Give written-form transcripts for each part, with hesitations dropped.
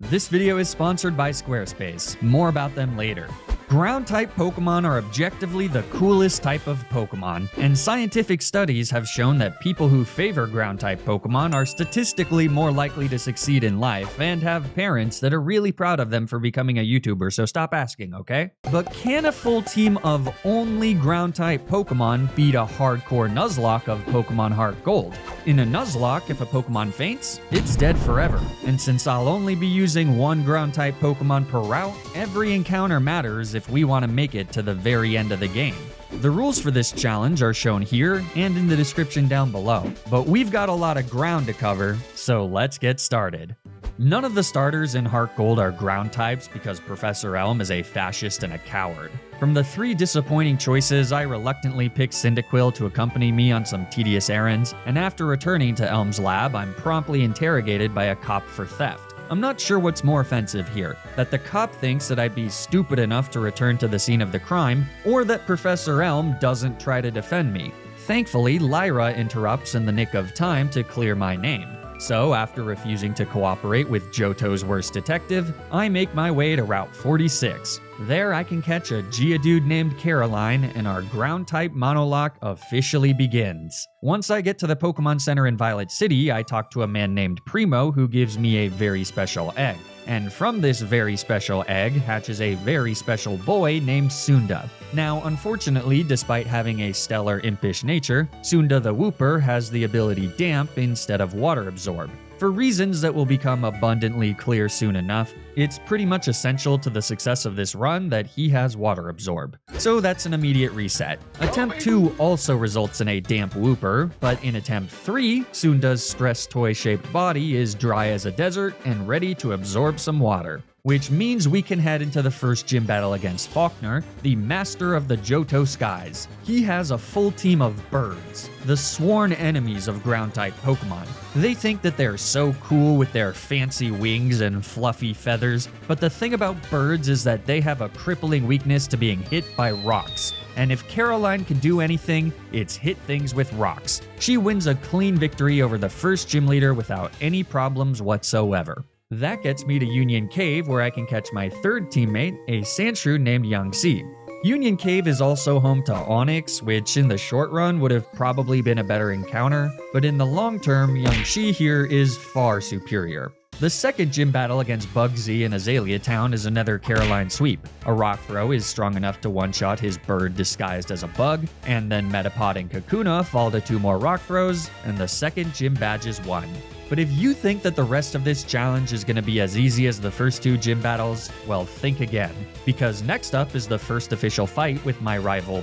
This video is sponsored by Squarespace. More about them later. Ground type Pokemon are objectively the coolest type of Pokemon, and scientific studies have shown that people who favor ground type Pokemon are statistically more likely to succeed in life and have parents that are really proud of them for becoming a YouTuber, so stop asking, okay? But can a full team of only ground type Pokemon beat a hardcore Nuzlocke of Pokémon HeartGold? In a Nuzlocke, if a Pokemon faints, it's dead forever, and since I'll only be using one ground type Pokemon per route, every encounter matters if we want to make it to the very end of the game. The rules for this challenge are shown here and in the description down below, but we've got a lot of ground to cover, so let's get started. None of the starters in HeartGold are ground types because Professor Elm is a fascist and a coward. From the 3 disappointing choices, I reluctantly picked Cyndaquil to accompany me on some tedious errands, and after returning to Elm's lab, I'm promptly interrogated by a cop for theft. I'm not sure what's more offensive here, that the cop thinks that I'd be stupid enough to return to the scene of the crime, or that Professor Elm doesn't try to defend me. Thankfully, Lyra interrupts in the nick of time to clear my name. So, after refusing to cooperate with Johto's worst detective, I make my way to Route 46. There I can catch a Geodude named Caroline, and our ground-type monologue officially begins. Once I get to the Pokemon Center in Violet City, I talk to a man named Primo who gives me a very special egg. And from this very special egg hatches a very special boy named Sunda. Now, unfortunately, despite having a stellar impish nature, Sunda the Wooper has the ability Damp instead of Water Absorb. For reasons that will become abundantly clear soon enough, it's pretty much essential to the success of this run that he has Water Absorb. So that's an immediate reset. Attempt 2 also results in a Damp Wooper, but in Attempt 3, Sunda's stress toy-shaped body is dry as a desert and ready to absorb some water. Which means we can head into the first gym battle against Faulkner, the master of the Johto skies. He has a full team of birds, the sworn enemies of ground-type Pokemon. They think that they're so cool with their fancy wings and fluffy feathers, but the thing about birds is that they have a crippling weakness to being hit by rocks. And if Caroline can do anything, it's hit things with rocks. She wins a clean victory over the first gym leader without any problems whatsoever. That gets me to Union Cave, where I can catch my third teammate, a Sandshrew named Yangtze. Union Cave is also home to Onyx, which in the short run would have probably been a better encounter, but in the long term, Yangtze here is far superior. The second gym battle against Bugsy in Azalea Town is another Caroline sweep. A rock throw is strong enough to one-shot his bird disguised as a bug, and then Metapod and Kakuna fall to 2 more rock throws, and the second gym badge is won. But if you think that the rest of this challenge is going to be as easy as the first 2 gym battles, well, think again. Because next up is the first official fight with my rival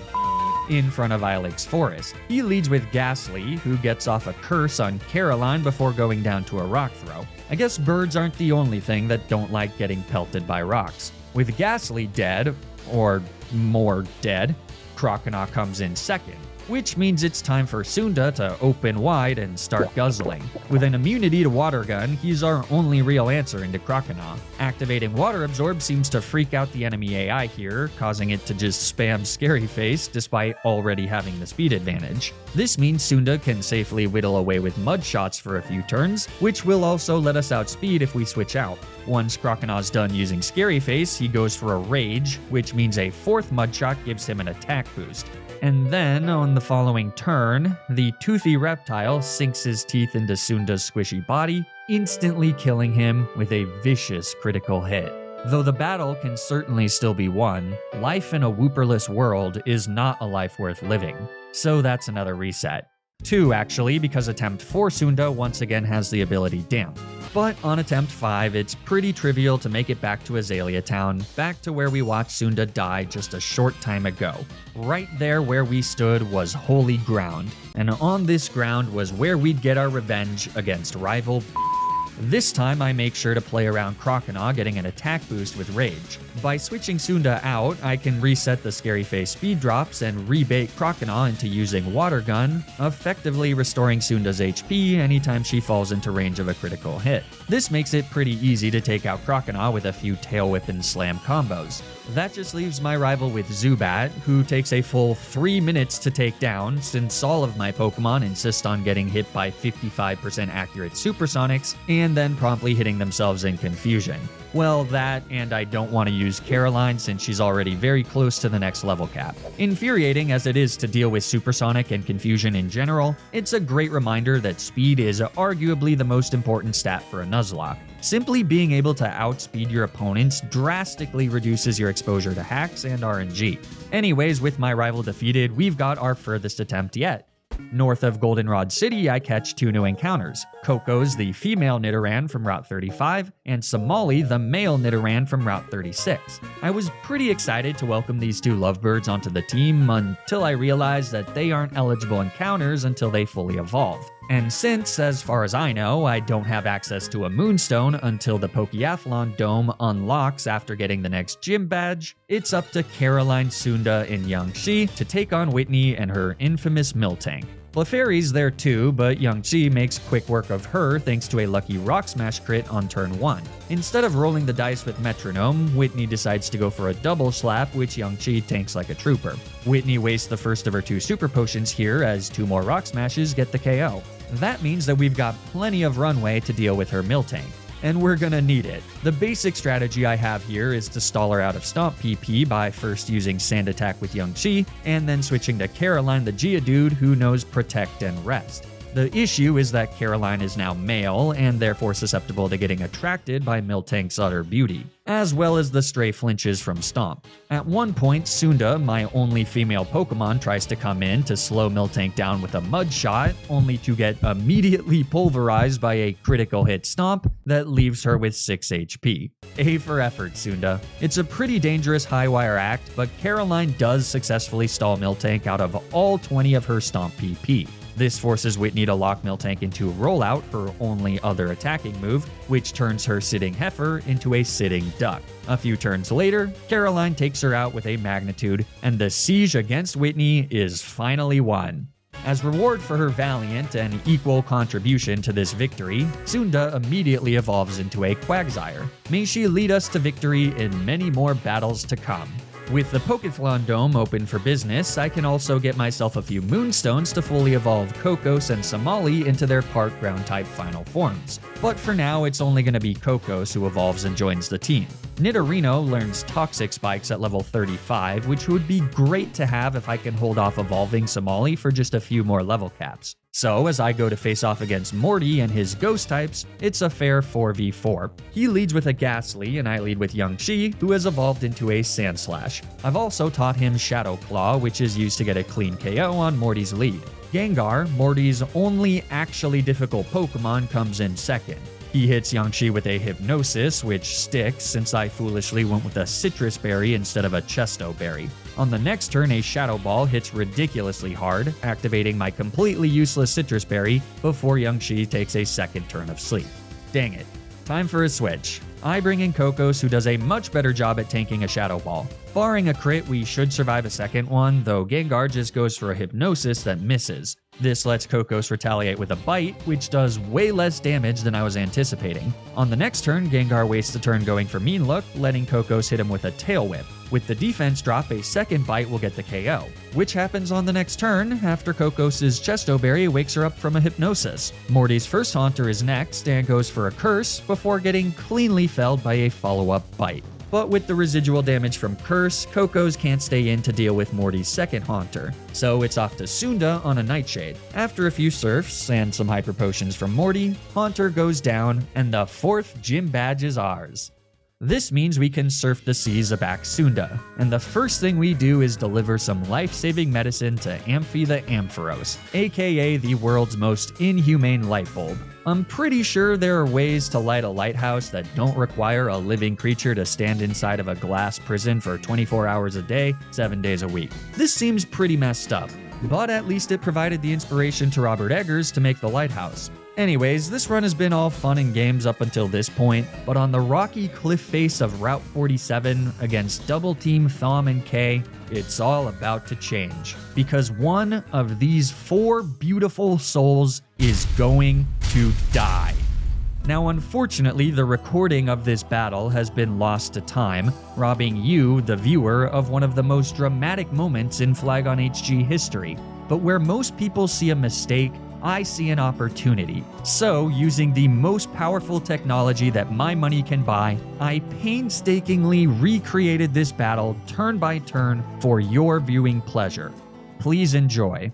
in front of Ilex Forest. He leads with Ghastly, who gets off a curse on Caroline before going down to a rock throw. I guess birds aren't the only thing that don't like getting pelted by rocks. With Ghastly dead, or more dead, Croconaw comes in second, which means it's time for Sunda to open wide and start guzzling. With an immunity to Water Gun, he's our only real answer into Croconaw. Activating Water Absorb seems to freak out the enemy AI here, causing it to just spam Scary Face despite already having the speed advantage. This means Sunda can safely whittle away with Mud Shots for a few turns, which will also let us outspeed if we switch out. Once Croconaw's done using Scary Face, he goes for a Rage, which means a 4th Mud Shot gives him an attack boost. And then, on the following turn, the toothy reptile sinks his teeth into Sunda's squishy body, instantly killing him with a vicious critical hit. Though the battle can certainly still be won, life in a Wooperless world is not a life worth living. So that's another reset. 2 actually, because Attempt 4 Sunda once again has the ability Damp. But on Attempt 5, it's pretty trivial to make it back to Azalea Town, back to where we watched Sunda die just a short time ago. Right there where we stood was holy ground, and on this ground was where we'd get our revenge against rival. This time I make sure to play around Croconaw getting an attack boost with Rage. By switching Sunda out, I can reset the Scary Face speed drops and rebait Croconaw into using Water Gun, effectively restoring Sunda's HP anytime she falls into range of a critical hit. This makes it pretty easy to take out Croconaw with a few Tail Whip and Slam combos. That just leaves my rival with Zubat, who takes a full 3 minutes to take down since all of my Pokemon insist on getting hit by 55% accurate Supersonics and then promptly hitting themselves in confusion. Well, that, and I don't want to use Caroline since she's already very close to the next level cap. Infuriating as it is to deal with Supersonic and confusion in general, it's a great reminder that speed is arguably the most important stat for a Nuzlocke. Simply being able to outspeed your opponents drastically reduces your exposure to hacks and RNG. Anyways, with my rival defeated, we've got our furthest attempt yet. North of Goldenrod City, I catch 2 new encounters. Koko's the female Nidoran from Route 35, and Somali the male Nidoran from Route 36. I was pretty excited to welcome these 2 lovebirds onto the team until I realized that they aren't eligible encounters until they fully evolve. And since, as far as I know, I don't have access to a Moonstone until the Pokeathlon Dome unlocks after getting the next gym badge, it's up to Caroline, Sunda, and Yangshi to take on Whitney and her infamous Miltank. Clefairy's there too, but Yangshi makes quick work of her thanks to a lucky Rock Smash crit on turn 1. Instead of rolling the dice with Metronome, Whitney decides to go for a double slap, which Yangshi tanks like a trooper. Whitney wastes the first of her 2 super potions here as 2 more Rock Smashes get the KO. That means that we've got plenty of runway to deal with her Miltank. And we're gonna need it. The basic strategy I have here is to stall her out of Stomp PP by first using Sand Attack with Yangshi, and then switching to Caroline the Geodude who knows Protect and Rest. The issue is that Caroline is now male and therefore susceptible to getting attracted by Miltank's utter beauty, as well as the stray flinches from Stomp. At one point, Sunda, my only female Pokemon, tries to come in to slow Miltank down with a Mud Shot, only to get immediately pulverized by a critical hit Stomp that leaves her with 6 HP. A for effort, Sunda. It's a pretty dangerous high wire act, but Caroline does successfully stall Miltank out of all 20 of her Stomp PP. This forces Whitney to lock Miltank into Rollout, her only other attacking move, which turns her sitting heifer into a sitting duck. A few turns later, Caroline takes her out with a Magnitude, and the siege against Whitney is finally won. As reward for her valiant and equal contribution to this victory, Sunda immediately evolves into a Quagsire. May she lead us to victory in many more battles to come. With the Pokéthlon Dome open for business, I can also get myself a few Moonstones to fully evolve Kokos and Somali into their part Ground-type final forms. But for now, it's only going to be Kokos who evolves and joins the team. Nidorino learns Toxic Spikes at level 35, which would be great to have if I can hold off evolving Somali for just a few more level caps. So, as I go to face off against Morty and his ghost types, it's a fair 4v4. He leads with a Ghastly, and I lead with Yangshi, who has evolved into a Sandslash. I've also taught him Shadow Claw, which is used to get a clean KO on Morty's lead. Gengar, Morty's only actually difficult Pokemon, comes in second. He hits Yangshi with a Hypnosis, which sticks since I foolishly went with a Citrus Berry instead of a Chesto Berry. On the next turn, a Shadow Ball hits ridiculously hard, activating my completely useless Citrus Berry before Yangshi takes a second turn of sleep. Dang it. Time for a switch. I bring in Kokos, who does a much better job at tanking a Shadow Ball. Barring a crit, we should survive a second one, though Gengar just goes for a Hypnosis that misses. This lets Kokos retaliate with a Bite, which does way less damage than I was anticipating. On the next turn, Gengar wastes a turn going for Mean Look, letting Kokos hit him with a Tail Whip. With the defense drop, a second Bite will get the KO, which happens on the next turn after Kokos' Chesto Berry wakes her up from a Hypnosis. Morty's first Haunter is next and goes for a Curse before getting cleanly felled by a follow-up Bite. But with the residual damage from Curse, Kokos can't stay in to deal with Morty's second Haunter, so it's off to Sunda on a Nightshade. After a few Surfs and some Hyper Potions from Morty, Haunter goes down, and the 4th gym badge is ours. This means we can surf the seas aback Sunda, and the first thing we do is deliver some life-saving medicine to Amphi the Ampharos, aka the world's most inhumane light bulb. I'm pretty sure there are ways to light a lighthouse that don't require a living creature to stand inside of a glass prison for 24 hours a day, 7 days a week. This seems pretty messed up, but at least it provided the inspiration to Robert Eggers to make the lighthouse. Anyways, this run has been all fun and games up until this point, but on the rocky cliff face of Route 47 against Double Team Thom and K, it's all about to change. Because one of these 4 beautiful souls is going to die. Now unfortunately, the recording of this battle has been lost to time, robbing you, the viewer, of one of the most dramatic moments in Flygon HG history. But where most people see a mistake, I see an opportunity. So, using the most powerful technology that my money can buy, I painstakingly recreated this battle turn by turn for your viewing pleasure. Please enjoy.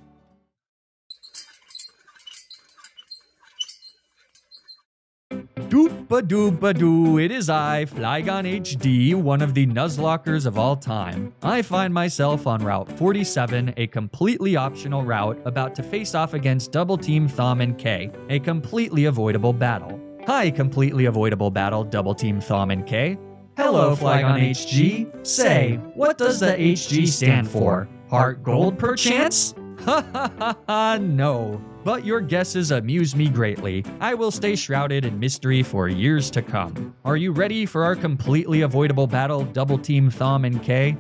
Doop-a-doop-a-doo, it is I, Flygon HD, one of the Nuzlockers of all time. I find myself on Route 47, a completely optional route, about to face off against Double Team Thom and K, a completely avoidable battle. Hi, completely avoidable battle, Double Team Thom and K. Hello, Flygon HG. Say, what does the HG stand for? HeartGold, perchance? Ha ha ha ha, no. But your guesses amuse me greatly. I will stay shrouded in mystery for years to come. Are you ready for our completely avoidable battle, Double Team Thom and K?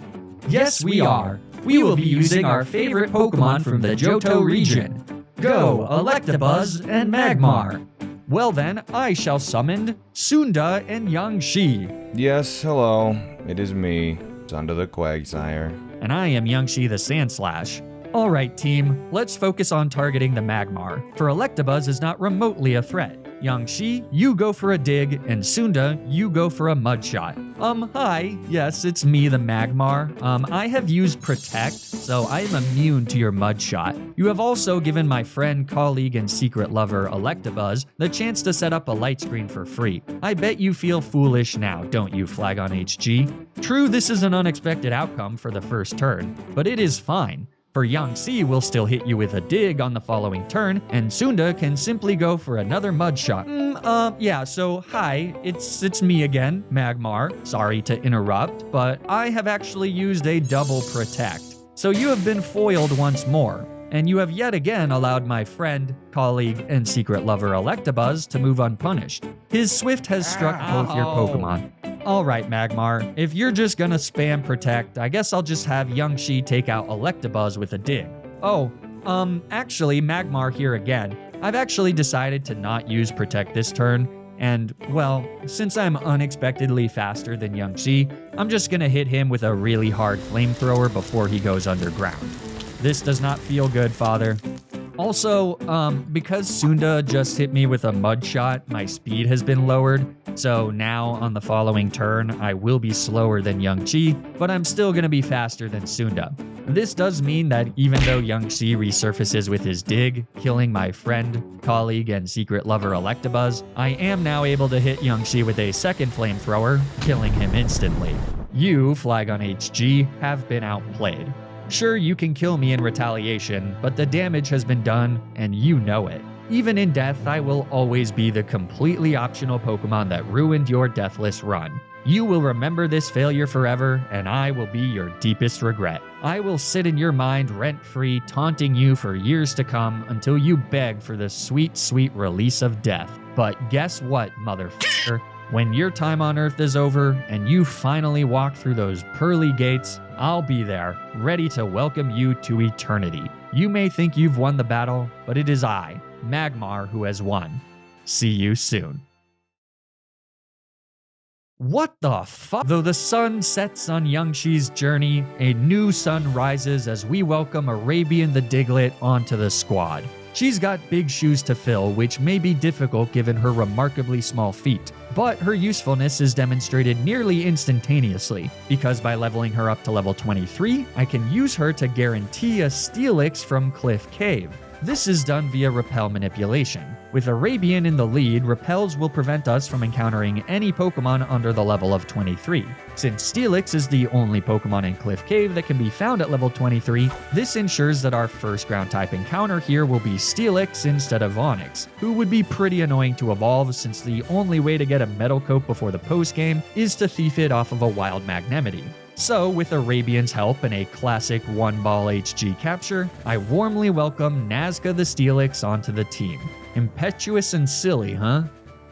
Yes, we are. We will be using our favorite Pokemon from the Johto region. Go, Electabuzz and Magmar. Well then, I shall summon Sunda and Yangshi. Yes, hello. It is me, Sunda the Quagsire. And I am Yangshi the Sandslash. Alright team, let's focus on targeting the Magmar, for Electabuzz is not remotely a threat. Yangshi, you go for a dig, and Sunda, you go for a mud shot. Hi, yes, it's me, the Magmar. I have used Protect, so I am immune to your mud shot. You have also given my friend, colleague, and secret lover, Electabuzz, the chance to set up a light screen for free. I bet you feel foolish now, don't you, Flygon HG? True, this is an unexpected outcome for the first turn, but it is fine. For Yangshi will still hit you with a dig on the following turn, and Sunda can simply go for another mud shot. Yeah, so hi, it's me again, Magmar. Sorry to interrupt, but I have actually used a double Protect. So you have been foiled once more, and you have yet again allowed my friend, colleague, and secret lover Electabuzz to move unpunished. His Swift has struck both your Pokemon. Alright, Magmar, if you're just gonna spam Protect, I guess I'll just have Yangshi take out Electabuzz with a dig. Actually, Magmar here again. I've actually decided to not use Protect this turn, and, well, since I'm unexpectedly faster than Yangshi, I'm just gonna hit him with a really hard flamethrower before he goes underground. This does not feel good, father. Also, because Sunda just hit me with a mud shot, my speed has been lowered, so now on the following turn, I will be slower than Yangshi, but I'm still gonna be faster than Sunda. This does mean that even though Yangshi resurfaces with his dig, killing my friend, colleague, and secret lover Electabuzz, I am now able to hit Yangshi with a second flamethrower, killing him instantly. You, Flygon HG, have been outplayed. Sure, you can kill me in retaliation, but the damage has been done, and you know it. Even in death, I will always be the completely optional Pokemon that ruined your deathless run. You will remember this failure forever, and I will be your deepest regret. I will sit in your mind rent-free, taunting you for years to come until you beg for the sweet, sweet release of death. But guess what, motherfucker? When your time on Earth is over, and you finally walk through those pearly gates, I'll be there, ready to welcome you to eternity. You may think you've won the battle, but it is I, Magmar, who has won. See you soon. What the fuck? Though the sun sets on Yangshi's journey, a new sun rises as we welcome Arabian the Diglett onto the squad. She's got big shoes to fill, which may be difficult given her remarkably small feet, but her usefulness is demonstrated nearly instantaneously, because by leveling her up to level 23, I can use her to guarantee a Steelix from Cliff Cave. This is done via repel manipulation. With Arabian in the lead, repels will prevent us from encountering any Pokemon under the level of 23. Since Steelix is the only Pokemon in Cliff Cave that can be found at level 23, this ensures that our first ground type encounter here will be Steelix instead of Onix, who would be pretty annoying to evolve since the only way to get a Metal Coat before the post-game is to thief it off of a wild Magnemite. So, with Arabian's help and a classic one-ball HG capture, I warmly welcome Nazca the Steelix onto the team. Impetuous and silly, huh?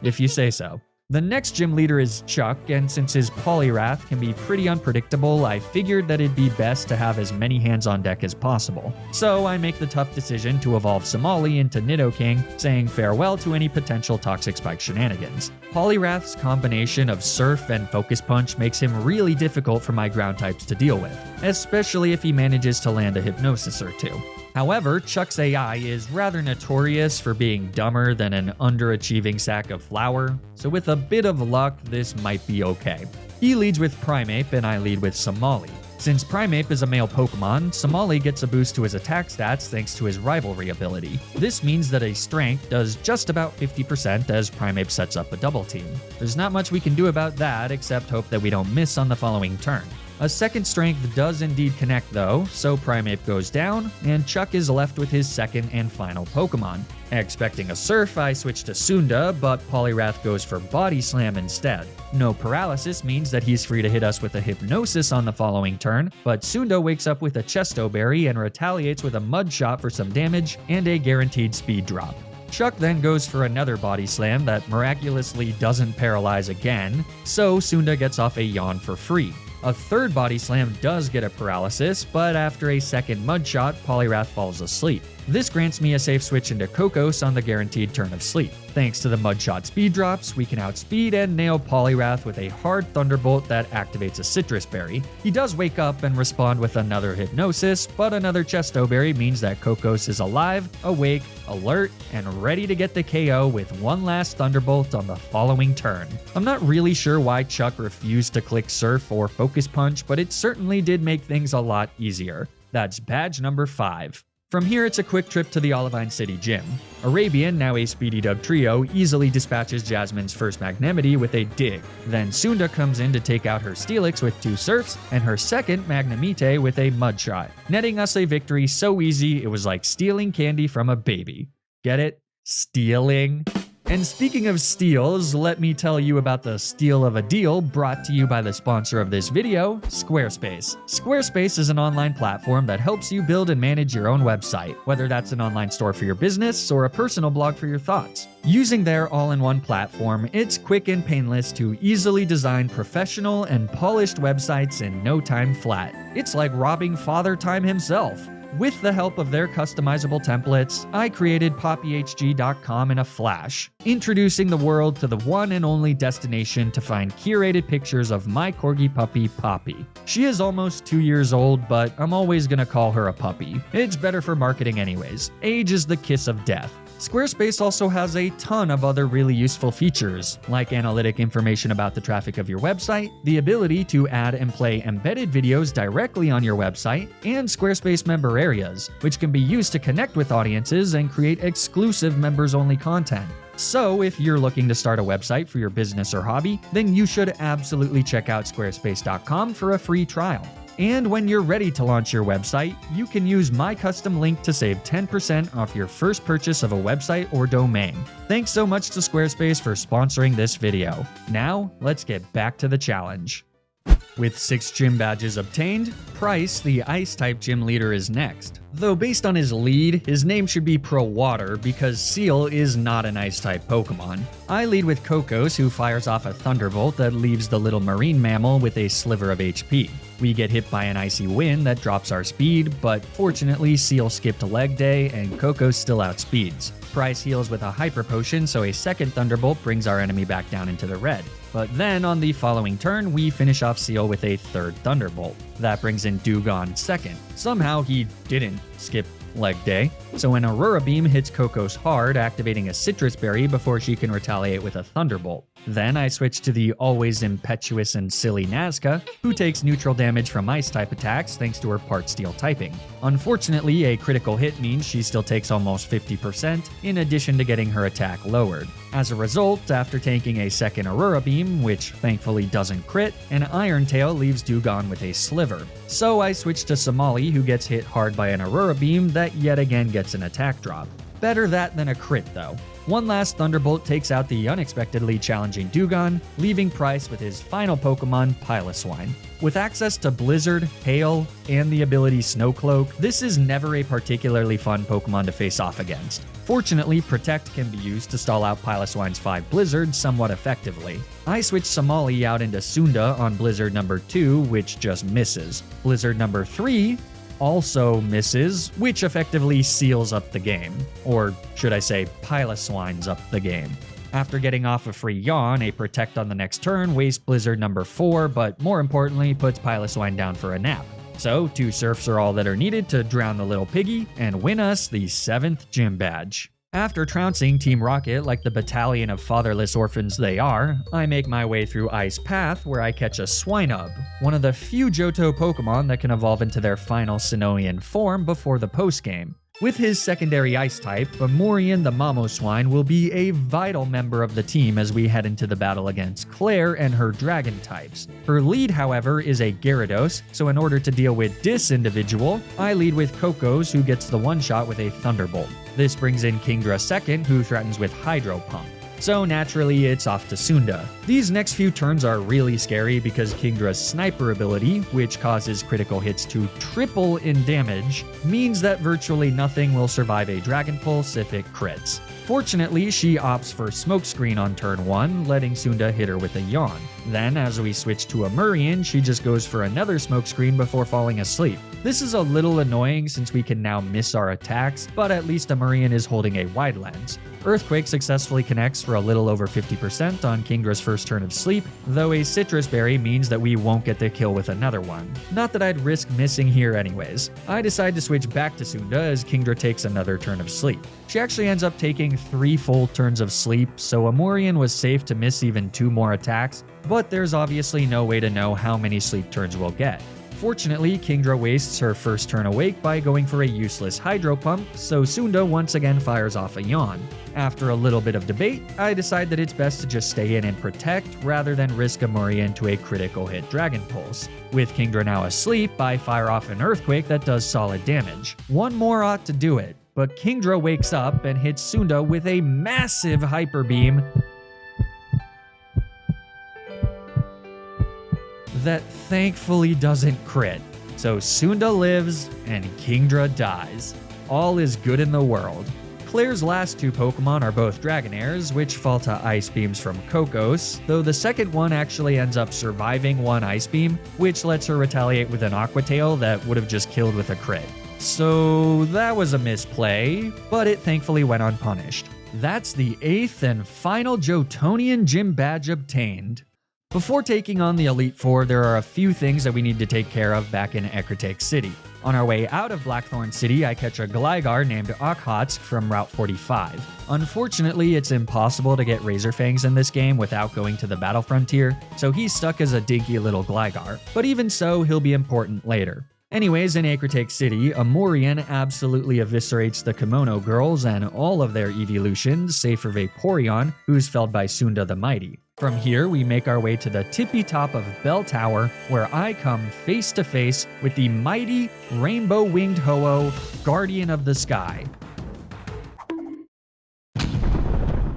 If you say so. The next gym leader is Chuck, and since his Poliwrath can be pretty unpredictable, I figured that it'd be best to have as many hands on deck as possible. So I make the tough decision to evolve Somali into Nidoking, saying farewell to any potential Toxic Spike shenanigans. Poliwrath's combination of Surf and Focus Punch makes him really difficult for my ground types to deal with, especially if he manages to land a Hypnosis or two. However, Chuck's AI is rather notorious for being dumber than an underachieving sack of flour, so with a bit of luck, this might be okay. He leads with Primeape and I lead with Somali. Since Primeape is a male Pokemon, Somali gets a boost to his attack stats thanks to his rivalry ability. This means that a strength does just about 50% as Primeape sets up a double team. There's not much we can do about that except hope that we don't miss on the following turn. A second strength does indeed connect though, so Primeape goes down, and Chuck is left with his second and final Pokemon. Expecting a Surf, I switch to Sunda, but Poliwrath goes for Body Slam instead. No paralysis means that he's free to hit us with a Hypnosis on the following turn, but Sunda wakes up with a Chesto Berry and retaliates with a Mud Shot for some damage and a guaranteed speed drop. Chuck then goes for another Body Slam that miraculously doesn't paralyze again, so Sunda gets off a Yawn for free. A third Body Slam does get a paralysis, but after a second Mud Shot, Poliwrath falls asleep. This grants me a safe switch into Kokos on the guaranteed turn of sleep. Thanks to the Mud Shot speed drops, we can outspeed and nail Poliwrath with a hard Thunderbolt that activates a Citrus Berry. He does wake up and respond with another Hypnosis, but another Chesto Berry means that Kokos is alive, awake, alert, and ready to get the KO with one last Thunderbolt on the following turn. I'm not really sure why Chuck refused to click Surf or Focus Punch, but it certainly did make things a lot easier. That's badge number 5. From here, it's a quick trip to the Olivine City Gym. Arabian, now a Speedy Dub trio, easily dispatches Jasmine's first Magnemity with a Dig. Then Sunda comes in to take out her Steelix with 2 Surfs, and her second Magnemite with a Mud Shot, netting us a victory so easy it was like stealing candy from a baby. Get it? Stealing? And speaking of steals, let me tell you about the steal of a deal brought to you by the sponsor of this video, Squarespace. Squarespace is an online platform that helps you build and manage your own website, whether that's an online store for your business or a personal blog for your thoughts. Using their all-in-one platform, it's quick and painless to easily design professional and polished websites in no time flat. It's like robbing Father Time himself. With the help of their customizable templates, I created poppyhg.com in a flash, introducing the world to the one and only destination to find curated pictures of my corgi puppy, Poppy. She is almost 2 years old, but I'm always gonna call her a puppy. It's better for marketing anyways. Age is the kiss of death. Squarespace also has a ton of other really useful features, like analytic information about the traffic of your website, the ability to add and play embedded videos directly on your website, and Squarespace member areas, which can be used to connect with audiences and create exclusive members-only content. So if you're looking to start a website for your business or hobby, then you should absolutely check out squarespace.com for a free trial. And when you're ready to launch your website, you can use my custom link to save 10% off your first purchase of a website or domain. Thanks so much to Squarespace for sponsoring this video. Now, let's get back to the challenge. With 6 gym badges obtained, Price, the Ice-type gym leader, is next. Though based on his lead, his name should be Pro Water because Seal is not an Ice-type Pokemon. I lead with Kokos, who fires off a Thunderbolt that leaves the little marine mammal with a sliver of HP. We get hit by an icy wind that drops our speed, but fortunately Seal skipped leg day and Kokos still outspeeds. Price heals with a Hyper Potion, so a second Thunderbolt brings our enemy back down into the red. But then on the following turn, we finish off Seal with a third Thunderbolt. That brings in Dewgong second. Somehow he didn't skip leg day, so an Aurora Beam hits Kokos hard, activating a Citrus Berry before she can retaliate with a Thunderbolt. Then I switch to the always impetuous and silly Nazca, who takes neutral damage from Ice-type attacks thanks to her part Steel typing. Unfortunately, a critical hit means she still takes almost 50%, in addition to getting her attack lowered. As a result, after taking a second Aurora Beam, which thankfully doesn't crit, an Iron Tail leaves Dewgong with a sliver. So I switch to Somali, who gets hit hard by an Aurora Beam that yet again gets an attack drop. Better that than a crit though. One last Thunderbolt takes out the unexpectedly challenging Dewgong, leaving Pryce with his final Pokemon, Piloswine. With access to Blizzard, Hail, and the ability Snow Cloak, this is never a particularly fun Pokemon to face off against. Fortunately, Protect can be used to stall out Piloswine's 5 Blizzards somewhat effectively. I switch Somali out into Sunda on Blizzard number 2, which just misses. Blizzard number 3 also misses, which effectively seals up the game. Or should I say, Piloswines up the game. After getting off a free Yawn, a Protect on the next turn wastes Blizzard number 4, but more importantly, puts Piloswine down for a nap. So, 2 Surfs are all that are needed to drown the little piggy and win us the 7th gym badge. After trouncing Team Rocket like the battalion of fatherless orphans they are, I make my way through Ice Path where I catch a Swinub, one of the few Johto Pokemon that can evolve into their final Sinnohian form before the postgame. With his secondary Ice type, Amorian the Mamoswine will be a vital member of the team as we head into the battle against Claire and her Dragon types. Her lead, however, is a Gyarados, so in order to deal with this individual, I lead with Kokos, who gets the one-shot with a Thunderbolt. This brings in Kingdra second, who threatens with Hydro Pump. So naturally, it's off to Sunda. These next few turns are really scary because Kingdra's Sniper ability, which causes critical hits to triple in damage, means that virtually nothing will survive a Dragon Pulse if it crits. Fortunately, she opts for Smokescreen on turn 1, letting Sunda hit her with a Yawn. Then, as we switch to Amurian, she just goes for another Smokescreen before falling asleep. This is a little annoying since we can now miss our attacks, but at least Amurian is holding a wide lens. Earthquake successfully connects for a little over 50% on Kingdra's first turn of sleep, though a Citrus Berry means that we won't get the kill with another one. Not that I'd risk missing here anyways. I decide to switch back to Sunda as Kingdra takes another turn of sleep. She actually ends up taking 3 full turns of sleep, so Amurian was safe to miss even 2 more attacks, but there's obviously no way to know how many sleep turns we'll get. Fortunately, Kingdra wastes her first turn awake by going for a useless Hydro Pump, so Sunda once again fires off a Yawn. After a little bit of debate, I decide that it's best to just stay in and protect rather than risk Amurian to a critical hit Dragon Pulse. With Kingdra now asleep, I fire off an Earthquake that does solid damage. One more ought to do it, but Kingdra wakes up and hits Sunda with a massive Hyper Beam that thankfully doesn't crit. So Sunda lives and Kingdra dies. All is good in the world. Claire's last 2 Pokemon are both Dragonairs, which fall to Ice Beams from Kokos, though the second one actually ends up surviving 1 Ice Beam, which lets her retaliate with an Aqua Tail that would have just killed with a crit. So that was a misplay, but it thankfully went unpunished. That's the 8th and final Johtonian Gym Badge obtained. Before taking on the Elite Four, there are a few things that we need to take care of back in Ecruteak City. On our way out of Blackthorn City, I catch a Gligar named Okhotsk from Route 45. Unfortunately, it's impossible to get Razorfangs in this game without going to the Battle Frontier, so he's stuck as a dinky little Gligar. But even so, he'll be important later. Anyways, in Ecruteak City, Amorian absolutely eviscerates the Kimono Girls and all of their evolutions, save for Vaporeon, who's felled by Sunda the Mighty. From here, we make our way to the tippy top of Bell Tower, where I come face to face with the mighty rainbow-winged Ho-Oh, Guardian of the Sky.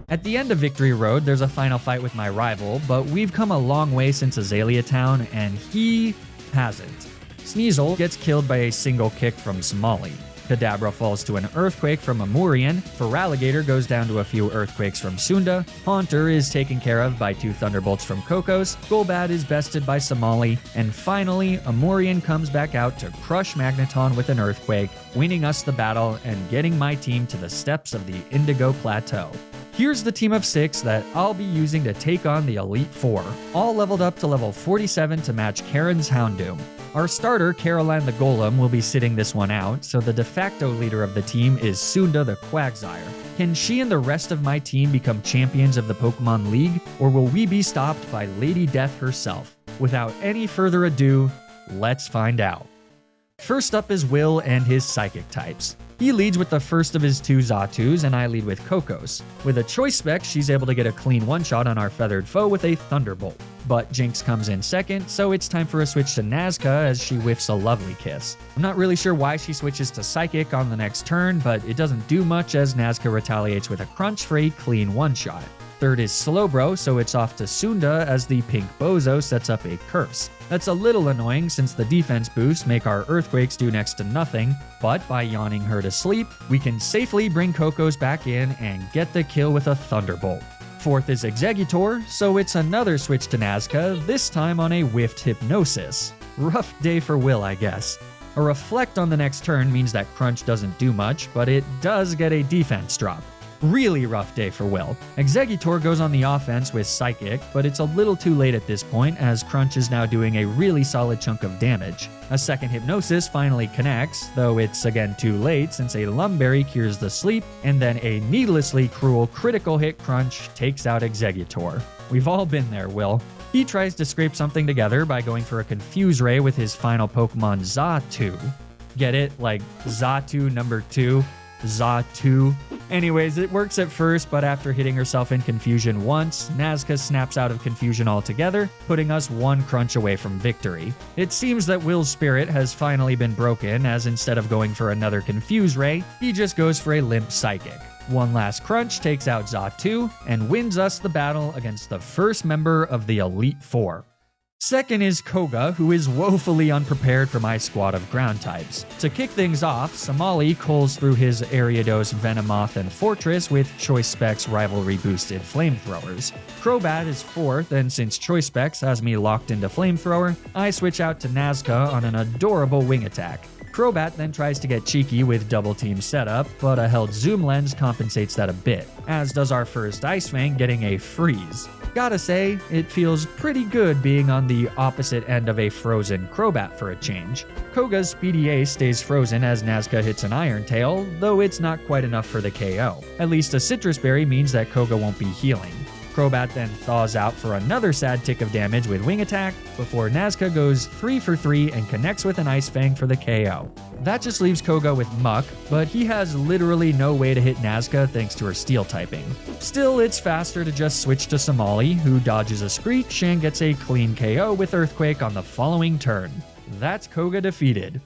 At the end of Victory Road, there's a final fight with my rival, but we've come a long way since Azalea Town, and he hasn't. Sneasel gets killed by a single kick from Somali. Kadabra falls to an Earthquake from Amurian, Feraligatr goes down to a few Earthquakes from Sunda, Haunter is taken care of by 2 Thunderbolts from Kokos, Golbat is bested by Somali, and finally, Amurian comes back out to crush Magneton with an Earthquake, winning us the battle and getting my team to the steps of the Indigo Plateau. Here's the team of 6 that I'll be using to take on the Elite Four, all leveled up to level 47 to match Karen's Houndoom. Our starter, Caroline the Golem, will be sitting this one out, so the de facto leader of the team is Sunda the Quagsire. Can she and the rest of my team become champions of the Pokemon League, or will we be stopped by Lady Death herself? Without any further ado, let's find out. First up is Will and his psychic types. He leads with the first of his 2 Zatus, and I lead with Kokos. With a choice spec, she's able to get a clean one-shot on our feathered foe with a Thunderbolt. But Jinx comes in second, so it's time for a switch to Nazca as she whiffs a lovely kiss. I'm not really sure why she switches to Psychic on the next turn, but it doesn't do much as Nazca retaliates with a Crunch for a clean one-shot. Third is Slowbro, so it's off to Sunda as the pink Bozo sets up a curse. That's a little annoying since the defense boosts make our earthquakes do next to nothing, but by yawning her to sleep, we can safely bring Kokos back in and get the kill with a Thunderbolt. Fourth is Exeggutor, so it's another switch to Nazca, this time on a whiffed Hypnosis. Rough day for Will, I guess. A Reflect on the next turn means that Crunch doesn't do much, but it does get a defense drop. Really rough day for Will. Exeggutor goes on the offense with Psychic, but it's a little too late at this point as Crunch is now doing a really solid chunk of damage. A second Hypnosis finally connects, though it's again too late since a Lumberry cures the sleep, and then a needlessly cruel critical hit Crunch takes out Exeggutor. We've all been there, Will. He tries to scrape something together by going for a Confuse Ray with his final Pokemon Zatu. Get it? Like Zatu number 2? Zatu. Anyways, it works at first, but after hitting herself in confusion once, Nazca snaps out of confusion altogether, putting us 1 crunch away from victory. It seems that Will's spirit has finally been broken, as instead of going for another Confuse Ray, he just goes for a limp Psychic. One last crunch takes out Zatu, and wins us the battle against the first member of the Elite Four. Second is Koga, who is woefully unprepared for my squad of ground types. To kick things off, Somali culls through his Ariados, Venomoth, and Fortress with Choice Specs rivalry boosted flamethrowers. Crobat is fourth, and since Choice Specs has me locked into flamethrower, I switch out to Nazca on an adorable wing attack. Crobat then tries to get cheeky with double team setup, but a held zoom lens compensates that a bit, as does our first Ice Fang getting a freeze. Gotta say, it feels pretty good being on the opposite end of a frozen Crobat for a change. Koga's Speedy Ace stays frozen as Nazca hits an Iron Tail, though it's not quite enough for the KO. At least a Citrus Berry means that Koga won't be healing. Crobat then thaws out for another sad tick of damage with Wing Attack, before Nazca goes 3 for 3 and connects with an Ice Fang for the KO. That just leaves Koga with Muck, but he has literally no way to hit Nazca thanks to her Steel typing. Still, it's faster to just switch to Somali, who dodges a Screech and gets a clean KO with Earthquake on the following turn. That's Koga defeated.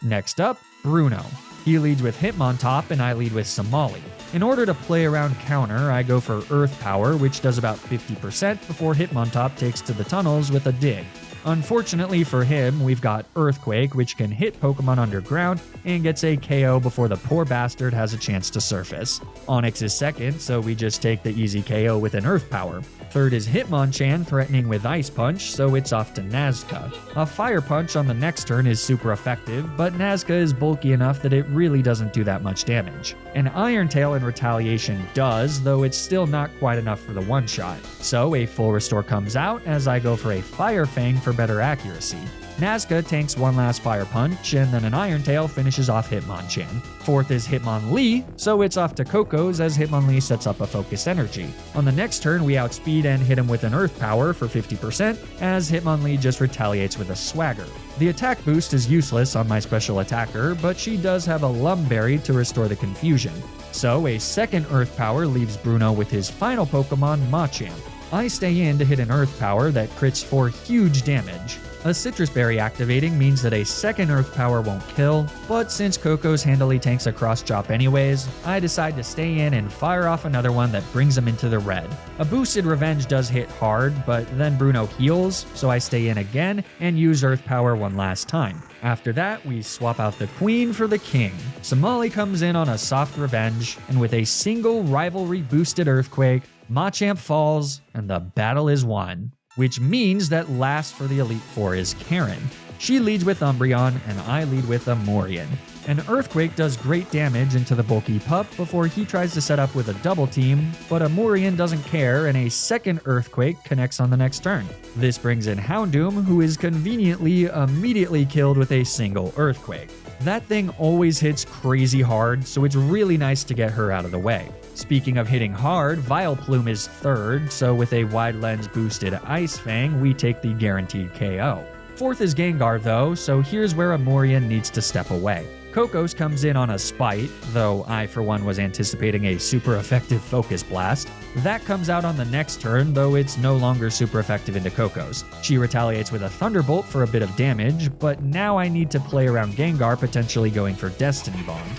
Next up, Bruno. He leads with Hitmontop and I lead with Somali. In order to play around counter, I go for Earth Power, which does about 50% before Hitmontop takes to the tunnels with a Dig. Unfortunately for him, we've got Earthquake, which can hit Pokemon underground and gets a KO before the poor bastard has a chance to surface. Onix is second, so we just take the easy KO with an Earth Power. Third is Hitmonchan threatening with Ice Punch, so it's off to Nazca. A Fire Punch on the next turn is super effective, but Nazca is bulky enough that it really doesn't do that much damage. An Iron Tail in retaliation does, though it's still not quite enough for the one-shot. So a Full Restore comes out as I go for a Fire Fang for better accuracy. Nazca tanks one last Fire Punch, and then an Iron Tail finishes off Hitmonchan. Fourth is Hitmonlee, so it's off to Kokos as Hitmonlee sets up a Focus Energy. On the next turn, we outspeed and hit him with an Earth Power for 50%, as Hitmonlee just retaliates with a Swagger. The attack boost is useless on my special attacker, but she does have a Lumberry to restore the confusion. So a second Earth Power leaves Bruno with his final Pokemon, Machamp. I stay in to hit an Earth Power that crits for huge damage. A Citrus Berry activating means that a second Earth Power won't kill, but since Kokos handily tanks a Cross Chop anyways, I decide to stay in and fire off another one that brings him into the red. A boosted Revenge does hit hard, but then Bruno heals, so I stay in again and use Earth Power one last time. After that, we swap out the Queen for the King. Somali comes in on a soft Revenge, and with a single rivalry boosted Earthquake, Machamp falls, and the battle is won. Which means that last for the Elite Four is Karen. She leads with Umbreon, and I lead with Amorian. An Earthquake does great damage into the bulky pup before he tries to set up with a double team, but Amorian doesn't care, and a second Earthquake connects on the next turn. This brings in Houndoom, who is conveniently immediately killed with a single Earthquake. That thing always hits crazy hard, so it's really nice to get her out of the way. Speaking of hitting hard, Vileplume is third, so with a wide lens boosted Ice Fang, we take the guaranteed KO. Fourth is Gengar though, so here's where Amorian needs to step away. Kokos comes in on a Spite, though I for one was anticipating a super effective Focus Blast. That comes out on the next turn, though it's no longer super effective into Kokos. She retaliates with a Thunderbolt for a bit of damage, but now I need to play around Gengar potentially going for Destiny Bond.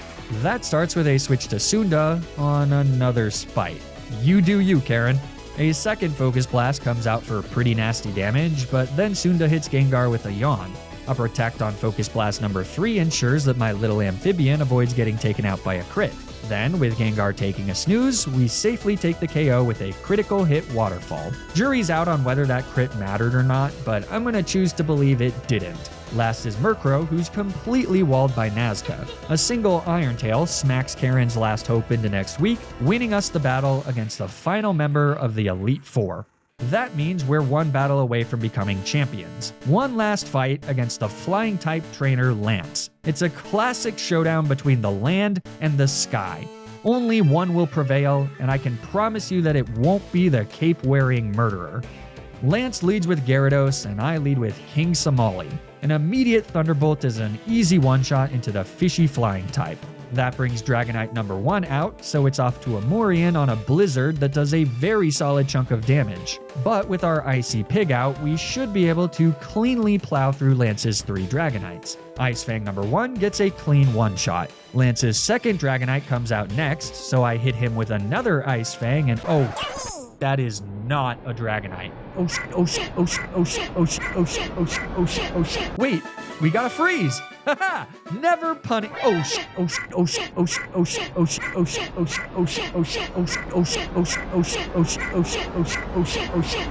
That starts with a switch to Sunda on another Spite. You do you, Karen. A second Focus Blast comes out for pretty nasty damage, but then Sunda hits Gengar with a Yawn. A Protect on Focus Blast number 3 ensures that my little amphibian avoids getting taken out by a crit. Then, with Gengar taking a snooze, we safely take the KO with a critical hit Waterfall. Jury's out on whether that crit mattered or not, but I'm gonna choose to believe it didn't. Last is Murkrow, who's completely walled by Nazca. A single Iron Tail smacks Karen's last hope into next week, winning us the battle against the final member of the Elite Four. That means we're one battle away from becoming champions. One last fight against the Flying-type trainer Lance. It's a classic showdown between the land and the sky. Only one will prevail, and I can promise you that it won't be the cape-wearing murderer. Lance leads with Gyarados, and I lead with King Somali. An immediate Thunderbolt is an easy one-shot into the fishy flying type. That brings Dragonite number 1 out, so it's off to Amorian on a Blizzard that does a very solid chunk of damage. But with our Icy Pig out, we should be able to cleanly plow through Lance's 3 Dragonites. Ice Fang number 1 gets a clean one-shot. Lance's second Dragonite comes out next, so I hit him with another Ice Fang and oh, that is not a Dragonite. Oh shit, oh shit, oh shit, oh shit, oh shit, oh shit, oh shit, oh shit, oh shit. Wait, we got a freeze! Haha! Never punny. Oh shit, oh shit, oh shit, oh shit, oh shit, oh shit, oh shit, oh shit, oh shit, oh shit, oh shit, oh shit, oh shit, oh shit, oh shit, oh shit, oh shit, oh shit, oh shit.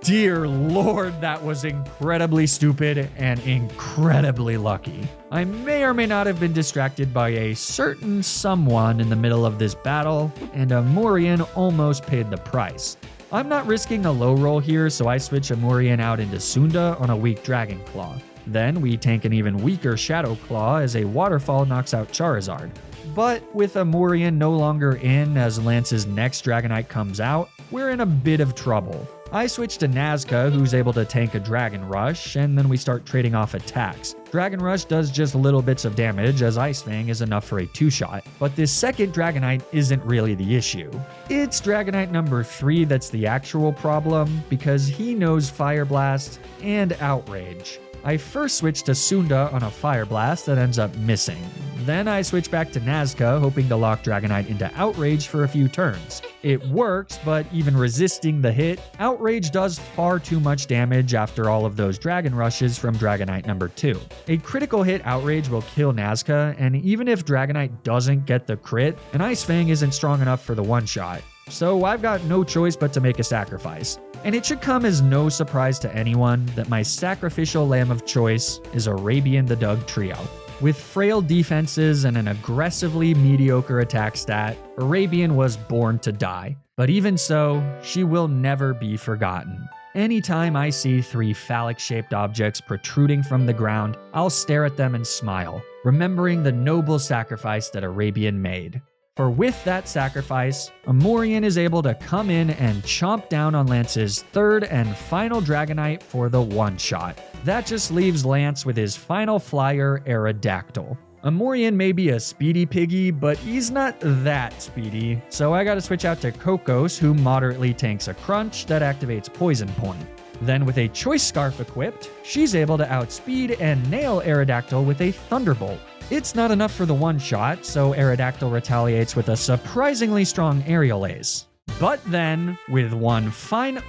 Dear Lord, that was incredibly stupid and incredibly lucky. I may or may not have been distracted by a certain someone in the middle of this battle, and Amorian almost paid the price. I'm not risking a low roll here, so I switch Amorian out into Sunda on a weak Dragon Claw. Then we tank an even weaker Shadow Claw as a Waterfall knocks out Charizard. But with Amorian no longer in as Lance's next Dragonite comes out, we're in a bit of trouble. I switch to Nazca, who's able to tank a Dragon Rush, and then we start trading off attacks. Dragon Rush does just little bits of damage, as Ice Fang is enough for a 2-shot. But this second Dragonite isn't really the issue. It's Dragonite number 3 that's the actual problem, because he knows Fire Blast and Outrage. I first switch to Sunda on a Fire Blast that ends up missing. Then I switch back to Nazca, hoping to lock Dragonite into Outrage for a few turns. It works, but even resisting the hit, Outrage does far too much damage after all of those Dragon Rushes from Dragonite number 2. A critical hit Outrage will kill Nazca, and even if Dragonite doesn't get the crit, an Ice Fang isn't strong enough for the one-shot. So I've got no choice but to make a sacrifice. And it should come as no surprise to anyone that my sacrificial lamb of choice is Arabian the Doug Trio. With frail defenses and an aggressively mediocre attack stat, Arabian was born to die. But even so, she will never be forgotten. Anytime I see 3 phallic-shaped objects protruding from the ground, I'll stare at them and smile, remembering the noble sacrifice that Arabian made. For with that sacrifice, Amorian is able to come in and chomp down on Lance's third and final Dragonite for the one-shot. That just leaves Lance with his final flyer, Aerodactyl. Amorian may be a speedy piggy, but he's not that speedy, so I gotta switch out to Kokos, who moderately tanks a Crunch that activates Poison Point. Then with a Choice Scarf equipped, she's able to outspeed and nail Aerodactyl with a Thunderbolt. It's not enough for the one-shot, so Aerodactyl retaliates with a surprisingly strong Aerial Ace. But then, with one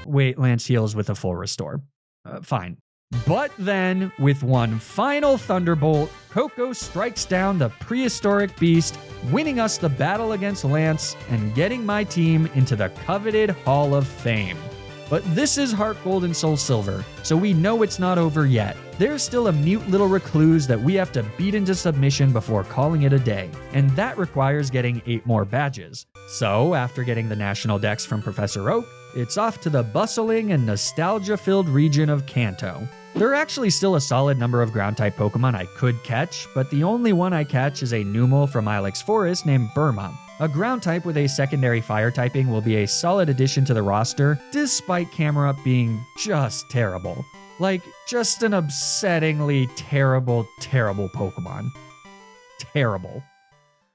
Lance heals with a full restore. Fine. But then, with one final Thunderbolt, Coco strikes down the prehistoric beast, winning us the battle against Lance and getting my team into the coveted Hall of Fame. But this is HeartGold and Soul Silver, so we know it's not over yet. There's still a mute little recluse that we have to beat into submission before calling it a day, and that requires getting 8 more badges. So, after getting the National Dex from Professor Oak, it's off to the bustling and nostalgia-filled region of Kanto. There are actually still a solid number of Ground-type Pokemon I could catch, but the only one I catch is a Numel from Ilex Forest named Burma. A ground type with a secondary fire typing will be a solid addition to the roster, despite Camerupt being just terrible. Like, just an upsettingly terrible Pokemon. Terrible.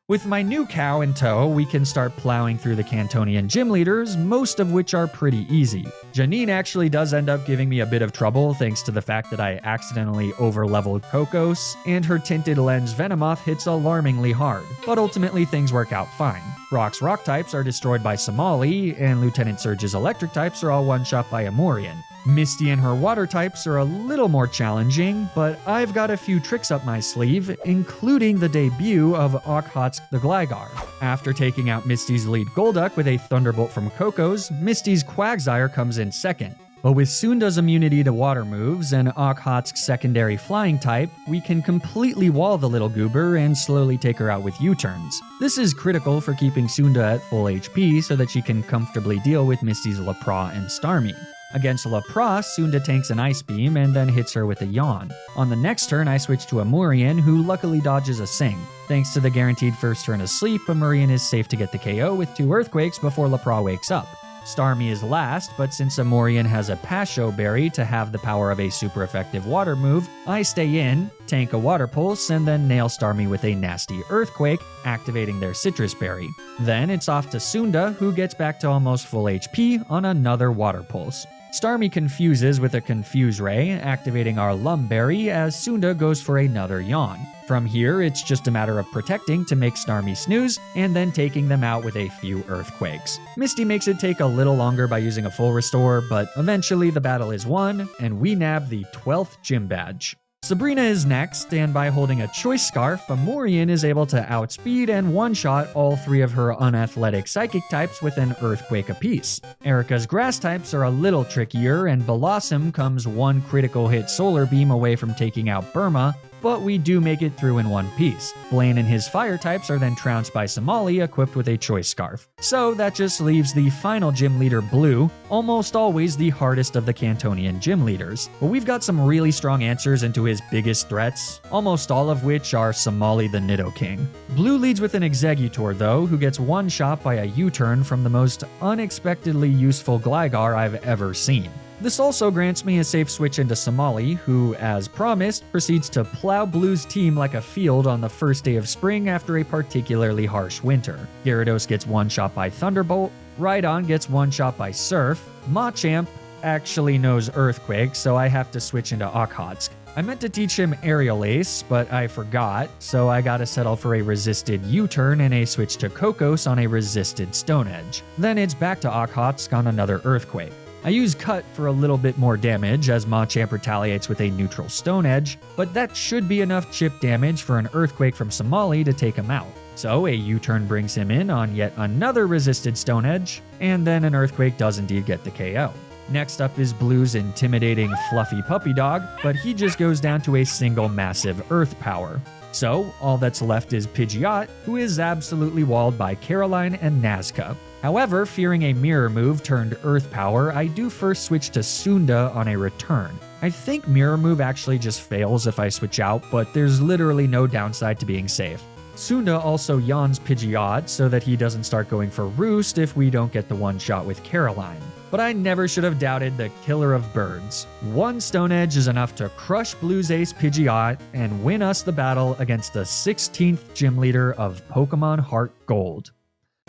With my new cow in tow, we can start plowing through the Cantonian gym leaders, most of which are pretty easy. Janine actually does end up giving me a bit of trouble thanks to the fact that I accidentally overleveled Kokos, and her tinted lens Venomoth hits alarmingly hard, but ultimately things work out fine. Rock's rock types are destroyed by Somali, and Lieutenant Surge's electric types are all one-shot by Amorian. Misty and her water types are a little more challenging, but I've got a few tricks up my sleeve, including the debut of Okhotsk the Gligar. After taking out Misty's lead Golduck with a Thunderbolt from Kokos, Misty's Quagsire comes in second. But with Sunda's immunity to water moves and Okhotsk's secondary flying type, we can completely wall the little goober and slowly take her out with U-turns. This is critical for keeping Sunda at full HP so that she can comfortably deal with Misty's Lapras and Starmie. Against Lapras, Sunda tanks an Ice Beam and then hits her with a Yawn. On the next turn, I switch to Amorian, who luckily dodges a Sing. Thanks to the guaranteed first turn of sleep, Amorian is safe to get the KO with 2 Earthquakes before Lapras wakes up. Starmie is last, but since Amorian has a Pasho Berry to have the power of a super effective water move, I stay in, tank a Water Pulse, and then nail Starmie with a nasty Earthquake, activating their Citrus Berry. Then it's off to Sunda, who gets back to almost full HP on another Water Pulse. Starmie confuses with a Confuse Ray, activating our Lum Berry as Sunda goes for another Yawn. From here, it's just a matter of protecting to make Starmie snooze, and then taking them out with a few Earthquakes. Misty makes it take a little longer by using a full restore, but eventually the battle is won, and we nab the 12th Gym Badge. Sabrina is next, and by holding a Choice Scarf, Amorian is able to outspeed and one-shot all 3 of her unathletic Psychic types with an Earthquake apiece. Erica's Grass types are a little trickier, and Blossom comes 1 critical hit Solar Beam away from taking out Burma, but we do make it through in one piece. Blaine and his fire types are then trounced by Somali, equipped with a Choice Scarf. So that just leaves the final gym leader, Blue, almost always the hardest of the Cantonian gym leaders. But we've got some really strong answers into his biggest threats, almost all of which are Somali the Nidoking. Blue leads with an Exeggutor though, who gets one shot by a U-turn from the most unexpectedly useful Gligar I've ever seen. This also grants me a safe switch into Somali, who, as promised, proceeds to plow Blue's team like a field on the first day of spring after a particularly harsh winter. Gyarados gets one shot by Thunderbolt, Rhydon gets one shot by Surf, Machamp actually knows Earthquake, so I have to switch into Okhotsk. I meant to teach him Aerial Ace, but I forgot, so I gotta settle for a resisted U-turn and a switch to Kokos on a resisted Stone Edge. Then it's back to Okhotsk on another Earthquake. I use Cut for a little bit more damage as Machamp retaliates with a neutral Stone Edge, but that should be enough chip damage for an Earthquake from Somali to take him out. So a U-turn brings him in on yet another resisted Stone Edge, and then an Earthquake does indeed get the KO. Next up is Blue's intimidating fluffy puppy dog, but he just goes down to a single massive Earth power. So all that's left is Pidgeot, who is absolutely walled by Caroline and Nazca. However, fearing a mirror move turned Earth Power, I do first switch to Sunda on a return. I think mirror move actually just fails if I switch out, but there's literally no downside to being safe. Sunda also yawns Pidgeot so that he doesn't start going for Roost if we don't get the one shot with Caroline. But I never should have doubted the killer of birds. One Stone Edge is enough to crush Blue's ace Pidgeot and win us the battle against the 16th gym leader of Pokemon HeartGold.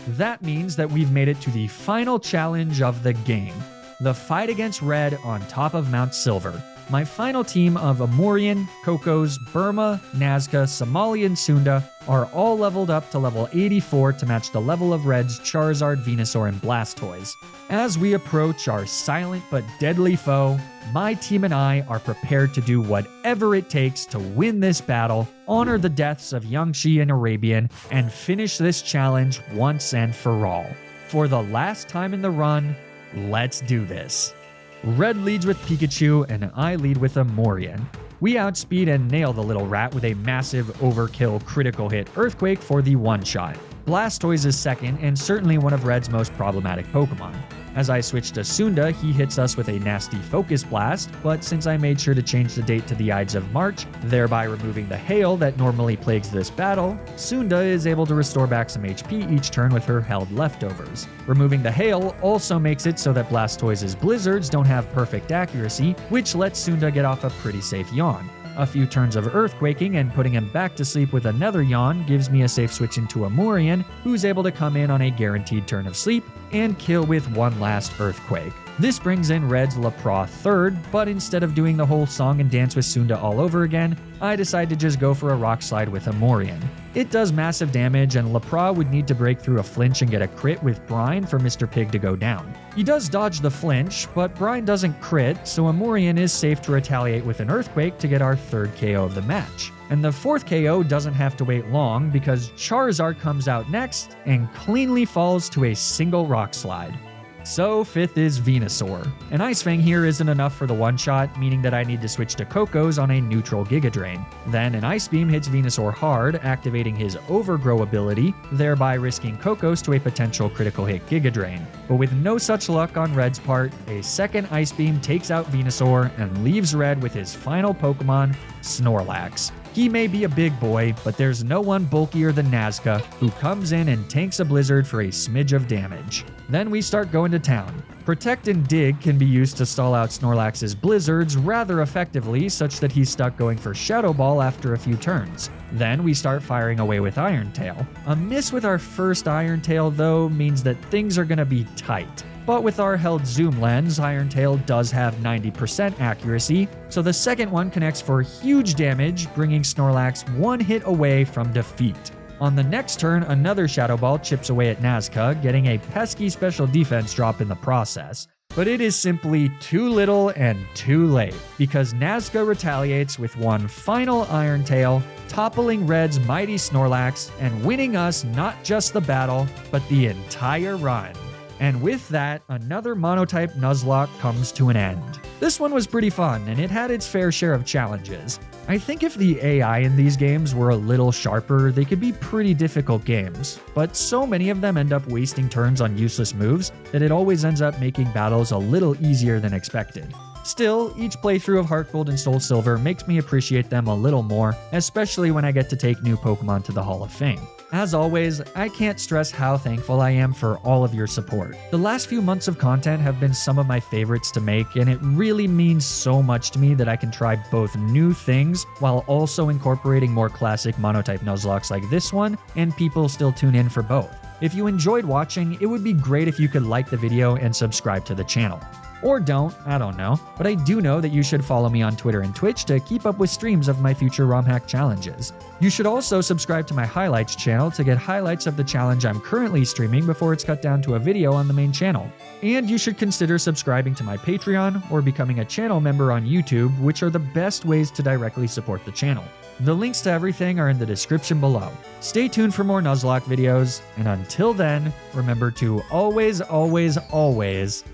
That means that we've made it to the final challenge of the game, the fight against Red on top of Mount Silver. My final team of Amorian, Kokos, Burma, Nazca, Somali, and Sunda are all leveled up to level 84 to match the level of Red's Charizard, Venusaur, and Blastoise. As we approach our silent but deadly foe, my team and I are prepared to do whatever it takes to win this battle, honor the deaths of Yangshi and Arabian, and finish this challenge once and for all. For the last time in the run, let's do this. Red leads with Pikachu, and I lead with Amorian. We outspeed and nail the little rat with a massive overkill critical hit Earthquake for the one-shot. Blastoise is second, and certainly one of Red's most problematic Pokemon. As I switch to Sunda, he hits us with a nasty Focus Blast, but since I made sure to change the date to the Ides of March, thereby removing the hail that normally plagues this battle, Sunda is able to restore back some HP each turn with her held leftovers. Removing the hail also makes it so that Blastoise's blizzards don't have perfect accuracy, which lets Sunda get off a pretty safe yawn. A few turns of earthquaking and putting him back to sleep with another yawn gives me a safe switch into a Morian, who's able to come in on a guaranteed turn of sleep and kill with one last earthquake. This brings in Red's Lapra third, but instead of doing the whole song and dance with Sunda all over again, I decide to just go for a Rock Slide with a Morian. It does massive damage, and Lapra would need to break through a flinch and get a crit with Brine for Mr. Pig to go down. He does dodge the flinch, but Brine doesn't crit, so a Morian is safe to retaliate with an Earthquake to get our third KO of the match. And the fourth KO doesn't have to wait long because Charizard comes out next and cleanly falls to a single Rock Slide. So fifth is Venusaur. An Ice Fang here isn't enough for the one-shot, meaning that I need to switch to Koko's on a neutral Giga Drain. Then an Ice Beam hits Venusaur hard, activating his Overgrow ability, thereby risking Koko's to a potential critical hit Giga Drain. But with no such luck on Red's part, a second Ice Beam takes out Venusaur and leaves Red with his final Pokemon, Snorlax. He may be a big boy, but there's no one bulkier than Nazca, who comes in and tanks a Blizzard for a smidge of damage. Then we start going to town. Protect and Dig can be used to stall out Snorlax's Blizzards rather effectively, such that he's stuck going for Shadow Ball after a few turns. Then we start firing away with Iron Tail. A miss with our first Iron Tail, though, means that things are going to be tight. But with our held zoom lens, Iron Tail does have 90% accuracy, so the second one connects for huge damage, bringing Snorlax one hit away from defeat. On the next turn, another Shadow Ball chips away at Nazca, getting a pesky special defense drop in the process. But it is simply too little and too late, because Nazca retaliates with one final Iron Tail, toppling Red's mighty Snorlax and winning us not just the battle, but the entire run. And with that, another monotype Nuzlocke comes to an end. This one was pretty fun, and it had its fair share of challenges. I think if the AI in these games were a little sharper, they could be pretty difficult games, but so many of them end up wasting turns on useless moves that it always ends up making battles a little easier than expected. Still, each playthrough of HeartGold and Soul Silver makes me appreciate them a little more, especially when I get to take new Pokemon to the Hall of Fame. As always, I can't stress how thankful I am for all of your support. The last few months of content have been some of my favorites to make, and it really means so much to me that I can try both new things while also incorporating more classic monotype Nuzlockes like this one, and people still tune in for both. If you enjoyed watching, it would be great if you could like the video and subscribe to the channel. Or don't, I don't know, but I do know that you should follow me on Twitter and Twitch to keep up with streams of my future ROM hack challenges. You should also subscribe to my highlights channel to get highlights of the challenge I'm currently streaming before it's cut down to a video on the main channel. And you should consider subscribing to my Patreon or becoming a channel member on YouTube, which are the best ways to directly support the channel. The links to everything are in the description below. Stay tuned for more Nuzlocke videos, and until then, remember to always, always, always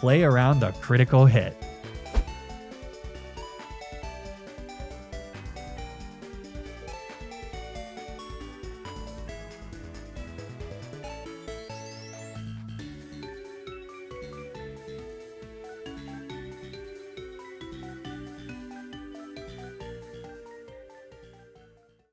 play around the critical hit.